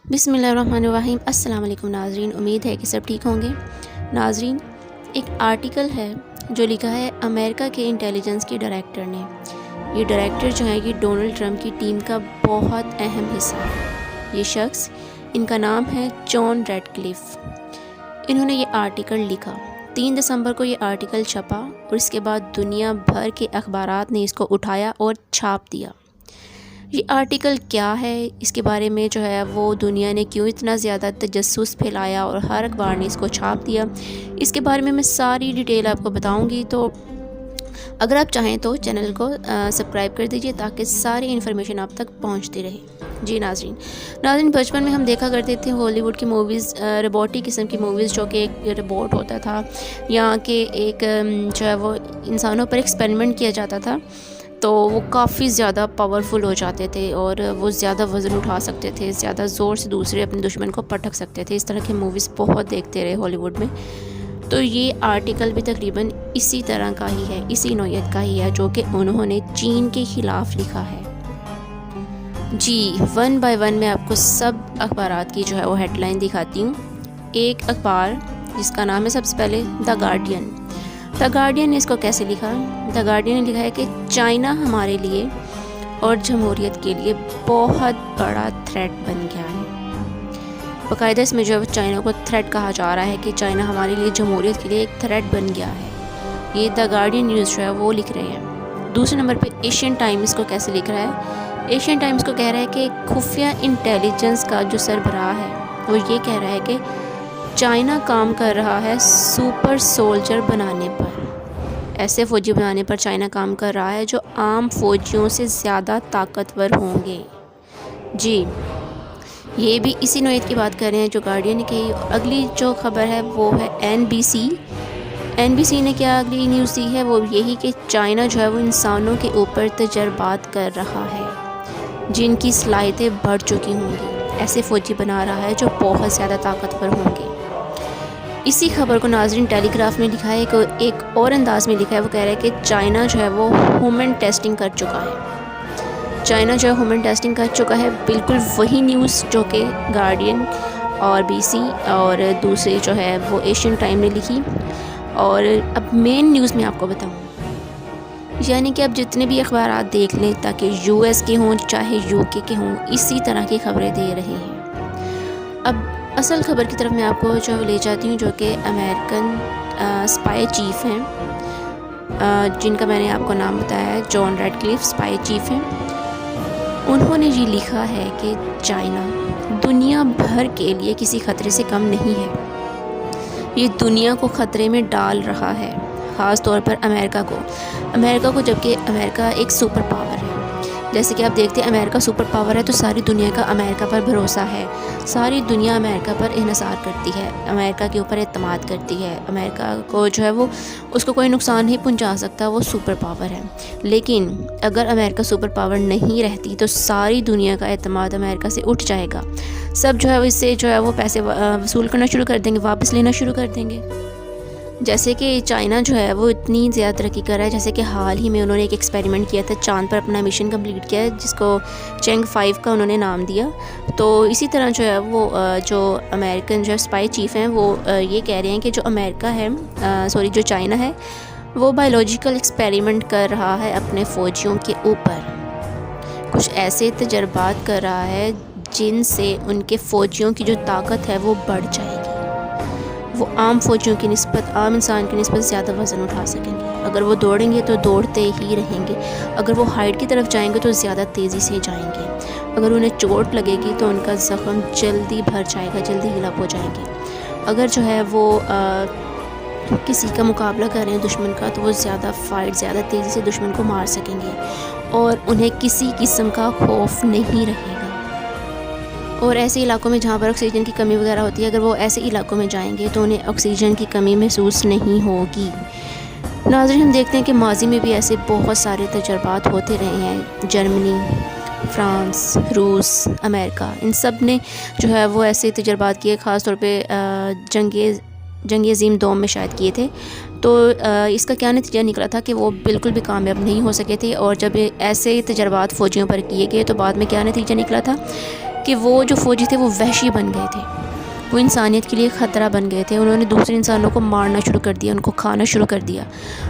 بسم اللہ الرحمن الرحیم۔ السلام علیکم ناظرین، امید ہے کہ سب ٹھیک ہوں گے۔ ناظرین، ایک آرٹیکل ہے جو لکھا ہے امریکہ کے انٹیلیجنس کے ڈائریکٹر نے۔ یہ ڈائریکٹر جو ہے یہ ڈونلڈ ٹرمپ کی ٹیم کا بہت اہم حصہ ہے۔ یہ شخص، ان کا نام ہے جان ریڈ کلف۔ انہوں نے یہ آرٹیکل لکھا 3 دسمبر کو۔ یہ آرٹیکل چھپا اور اس کے بعد دنیا بھر کے اخبارات نے اس کو اٹھایا اور چھاپ دیا۔ یہ آرٹیکل کیا ہے، اس کے بارے میں جو ہے وہ دنیا نے کیوں اتنا زیادہ تجسس پھیلایا اور ہر اخبار نے اس کو چھاپ دیا، اس کے بارے میں ساری ڈیٹیل آپ کو بتاؤں گی۔ تو اگر آپ چاہیں تو چینل کو سبسکرائب کر دیجئے تاکہ ساری انفارمیشن آپ تک پہنچتی رہے۔ جی ناظرین، بچپن میں ہم دیکھا کرتے تھے ہالی ووڈ کی موویز، روبوٹک قسم کی موویز، جو کہ ایک روبوٹ ہوتا تھا یا کہ ایک جو ہے وہ انسانوں پر ایکسپیریمنٹ کیا جاتا تھا، تو وہ کافی زیادہ پاورفل ہو جاتے تھے اور وہ زیادہ وزن اٹھا سکتے تھے، زیادہ زور سے دوسرے اپنے دشمن کو پٹک سکتے تھے۔ اس طرح کی موویز بہت دیکھتے رہے ہالی ووڈ میں۔ تو یہ آرٹیکل بھی تقریباً اسی طرح کا ہی ہے، اسی نوعیت کا ہی ہے، جو کہ انہوں نے چین کے خلاف لکھا ہے۔ جی 1 بائی 1 میں آپ کو سب اخبارات کی جو ہے وہ ہیڈ لائن دکھاتی ہوں۔ ایک اخبار جس کا نام ہے سب سے پہلے دا گارڈین۔ دا گارڈین نے اس کو کیسے لکھا؟ دا گارڈین نے لکھا ہے کہ چائنا ہمارے لیے اور جمہوریت کے لیے بہت بڑا تھریٹ بن گیا ہے۔ باقاعدہ اس میں جو ہے چائنا کو تھریٹ کہا جا رہا ہے کہ چائنا ہمارے لیے جمہوریت کے لیے ایک تھریٹ بن گیا ہے۔ یہ دا گارڈین نیوز جو ہے وہ لکھ رہے ہیں۔ دوسرے نمبر پہ ایشین ٹائمز کو کیسے لکھ رہا ہے؟ ایشین ٹائمز کو کہہ رہا ہے کہ خفیہ انٹیلیجنس کا جو سربراہ ہے وہ یہ کہہ رہا ہے کہ چائنا کام کر رہا ہے سپر سولجر بنانے پر، ایسے فوجی بنانے پر چائنا کام کر رہا ہے جو عام فوجیوں سے زیادہ طاقتور ہوں گے۔ جی یہ بھی اسی نوعیت کی بات کر رہے ہیں جو گارڈین نے کہی۔ اگلی جو خبر ہے وہ ہے این بی سی نے کیا اگلی نیوز دی ہے، وہ یہی کہ چائنا جو ہے وہ انسانوں کے اوپر تجربات کر رہا ہے جن کی صلاحیتیں بڑھ چکی ہوں گی، ایسے فوجی بنا رہا ہے جو بہت زیادہ طاقتور ہوں گے۔ اسی خبر کو ناظرین ٹیلی گراف نے لکھا ہے کہ ایک اور انداز میں لکھا ہے، وہ کہہ رہا ہے کہ چائنا جو ہے وہ ہیومن ٹیسٹنگ کر چکا ہے۔ چائنا جو ہے ہیومن ٹیسٹنگ کر چکا ہے، بالکل وہی نیوز جو کہ گارڈین اور بی سی اور دوسرے جو ہے وہ ایشین ٹائم نے لکھی۔ اور اب مین نیوز میں آپ کو بتاؤں، یعنی کہ اب جتنے بھی اخبارات دیکھ لیں، تاکہ یو ایس کے ہوں چاہے یو کے ہوں، اسی طرح کی خبریں دے رہے ہیں۔ اب اصل خبر کی طرف میں آپ کو جو لے جاتی ہوں، جو کہ امریکن اسپائی چیف ہیں، جن کا میں نے آپ کو نام بتایا ہے، جان ریڈ کلف اسپائی چیف ہیں۔ انہوں نے یہ لکھا ہے کہ چائنا دنیا بھر کے لیے کسی خطرے سے کم نہیں ہے، یہ دنیا کو خطرے میں ڈال رہا ہے، خاص طور پر امریکہ کو، جبکہ امریکہ ایک سپر پاور ہے۔ جیسے کہ آپ دیکھتے ہیں امریکہ سپر پاور ہے تو ساری دنیا کا امریکہ پر بھروسہ ہے، ساری دنیا امریکہ پر انحصار کرتی ہے، امریکہ کے اوپر اعتماد کرتی ہے، امریکہ کو جو ہے وہ اس کو کوئی نقصان نہیں پہنچا سکتا، وہ سپر پاور ہے۔ لیکن اگر امریکہ سپر پاور نہیں رہتی تو ساری دنیا کا اعتماد امریکہ سے اٹھ جائے گا، سب جو ہے اس سے جو ہے وہ پیسے وصول کرنا شروع کر دیں گے، واپس لینا شروع کر دیں گے۔ جیسے کہ چائنا جو ہے وہ اتنی زیادہ ترقی کر رہا ہے، جیسے کہ حال ہی میں انہوں نے ایک ایکسپیریمنٹ کیا تھا، چاند پر اپنا مشن کمپلیٹ کیا ہے، جس کو چینگ 5 کا انہوں نے نام دیا۔ تو اسی طرح جو ہے وہ جو امریکن جو اسپائی چیف ہیں وہ یہ کہہ رہے ہیں کہ جو چائنا ہے وہ بایولوجیکل ایکسپیریمنٹ کر رہا ہے اپنے فوجیوں کے اوپر، کچھ ایسے تجربات کر رہا ہے جن سے ان کے فوجیوں کی جو طاقت ہے وہ بڑھ جائے گی، وہ عام فوجیوں کی نسبت، عام انسان کی نسبت زیادہ وزن اٹھا سکیں گے۔ اگر وہ دوڑیں گے تو دوڑتے ہی رہیں گے، اگر وہ ہائٹ کی طرف جائیں گے تو زیادہ تیزی سے جائیں گے، اگر انہیں چوٹ لگے گی تو ان کا زخم جلدی بھر جائے گا، جلدی ہیل ہو جائیں گے۔ اگر جو ہے وہ کسی کا مقابلہ کر رہے ہیں دشمن کا، تو وہ زیادہ تیزی سے دشمن کو مار سکیں گے اور انہیں کسی قسم کا خوف نہیں رہے گا۔ اور ایسے علاقوں میں جہاں پر آکسیجن کی کمی وغیرہ ہوتی ہے، اگر وہ ایسے علاقوں میں جائیں گے تو انہیں آکسیجن کی کمی محسوس نہیں ہوگی۔ ناظرین، ہم دیکھتے ہیں کہ ماضی میں بھی ایسے بہت سارے تجربات ہوتے رہے ہیں، جرمنی، فرانس، روس، امریکہ، ان سب نے جو ہے وہ ایسے تجربات کیے، خاص طور پہ جنگ عظیم دوم میں شاید کیے تھے۔ تو اس کا کیا نتیجہ نکلا تھا کہ وہ بالکل بھی کامیاب نہیں ہو سکے تھے، اور جب ایسے تجربات فوجیوں پر کیے گئے تو بعد میں کیا نتیجہ نکلا تھا کہ وہ جو فوجی تھے وہ وحشی بن گئے تھے، وہ انسانیت کے لیے خطرہ بن گئے تھے. انہوں نے دوسرے انسانوں کو مارنا شروع کر دیا، ان کو کھانا شروع کر دیا.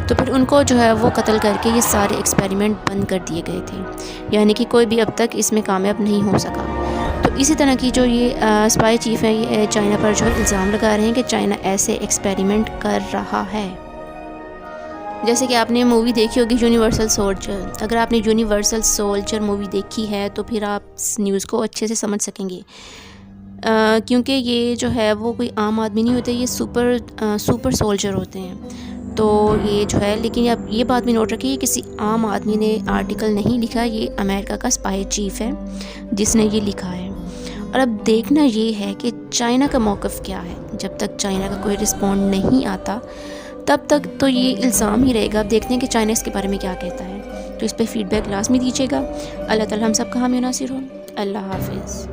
تو پھر ان کو جو ہے وہ قتل کر کے یہ سارے ایکسپیریمنٹ بند کر دیے گئے تھے، یعنی کہ کوئی بھی اب تک اس میں کامیاب نہیں ہو سکا. تو اسی طرح کی جو یہ اسپائی چیف ہیں یہ چائنا پر جو ہے الزام لگا رہے ہیں کہ چائنا ایسے ایکسپیریمنٹ کر رہا ہے. جیسے کہ آپ نے مووی دیکھی ہوگی یونیورسل سولجر. اگر آپ نے یونیورسل سولجر مووی دیکھی ہے تو پھر آپ اس نیوز کو اچھے سے سمجھ سکیں گے، کیونکہ یہ جو ہے وہ کوئی عام آدمی نہیں ہوتے، یہ سپر سولجر ہوتے ہیں. تو یہ جو ہے، لیکن اب یہ بات بھی نوٹ رکھیے، یہ کسی عام آدمی نے آرٹیکل نہیں لکھا، یہ امریکہ کا اسپائی چیف ہے جس نے یہ لکھا ہے. اور اب دیکھنا یہ ہے کہ چائنا کا موقف کیا ہے. جب تک چائنا کا کوئی رسپونڈ نہیں آتا تب تک تو یہ الزام ہی رہے گا. اب دیکھتے ہیں کہ چائنا اس کے بارے میں کیا کہتا ہے. تو اس پہ فیڈ بیک لازمی دیجیے گا. اللہ تعالی ہم سب کا حامی و ناصر ہو. اللہ حافظ.